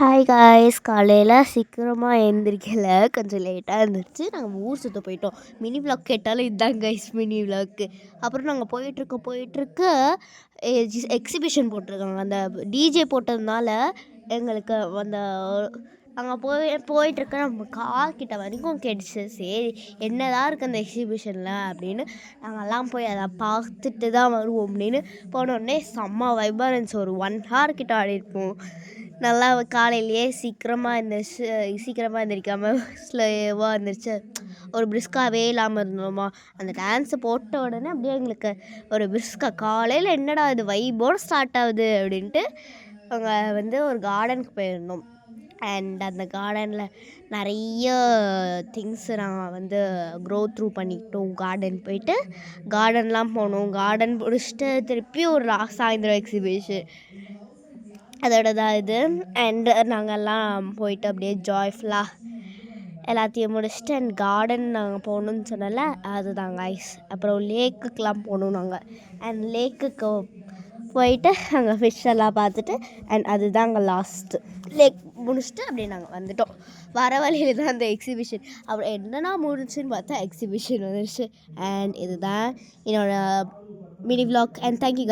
Hi guys, காலையில் சீக்கிரமாக எழுந்திரிக்கல, கொஞ்சம் லேட்டாக இருந்துச்சு. நாங்கள் ஊர் சுற்ற போயிட்டோம். மினி விளாக் கேட்டாலும் இதுதான் கைஸ் மினி விளாக்கு. அப்புறம் நாங்கள் போயிட்டுருக்க எக்ஸிபிஷன் போட்டிருக்காங்க. அந்த டிஜே போட்டதுனால எங்களுக்கு அந்த நாங்கள் போயிட்டுருக்க நம்ம கார்கிட்ட வரைக்கும் கேட்டுச்சு. சரி என்னதான் இருக்குது அந்த எக்ஸிபிஷனில் அப்படின்னு நாங்கள்லாம் போய் அதை பார்த்துட்டு தான் வருவோம் அப்படின்னு போனோடனே செம்ம வைபாக இருந்துச்சு. ஒரு 1 hour கிட்ட ஆடிருப்போம். நல்லா காலையிலேயே சீக்கிரமாக எழுந்திரிக்காமல் ஸ்லோவாக இருந்துருச்சு. ஒரு பிரிஸ்காகவே இல்லாமல் இருந்தோமா. அந்த டான்ஸை போட்ட உடனே அப்படியே எங்களுக்கு ஒரு பிரிஸ்காக காலையில் என்னடா இது வைபோடு ஸ்டார்ட் ஆகுது அப்படின்ட்டு அங்கே ஒரு கார்டனுக்கு போயிருந்தோம். அண்ட் அந்த கார்டனில் நிறைய திங்ஸு நாங்கள் க்ரோ த்ரூ பண்ணிக்கிட்டோம். கார்டன் போயிட்டு கார்டன்லாம் போனோம். கார்டன் முடிச்சுட்டு திருப்பி ஒரு சாயந்தரம் எக்ஸிபிஷன் அதோட தான் இது. அண்டு நாங்கள்லாம் போயிட்டு அப்படியே ஜாய்ஃபுல்லாக எல்லாத்தையும் முடிச்சுட்டு அண்ட் கார்டன் நாங்கள் போகணுன்னு சொன்னல அதுதான் கைஸ். அப்புறம் லேக்குக்கெலாம் போகணும் நாங்கள். அண்ட் லேக்குக்கு போயிட்டு அங்கே ஃபிஷ் எல்லாம் பார்த்துட்டு அண்ட் அதுதான் அங்கே லாஸ்ட்டு லேக் முடிச்சுட்டு அப்படியே நாங்கள் வந்துட்டோம். வர வழியில் தான் அந்த எக்ஸிபிஷன். அப்புறம் என்னென்னா முடிஞ்சுன்னு பார்த்தா எக்ஸிபிஷன் வந்துடுச்சு. அண்ட் இதுதான் என்னோடய மினி விளாக். And thank you.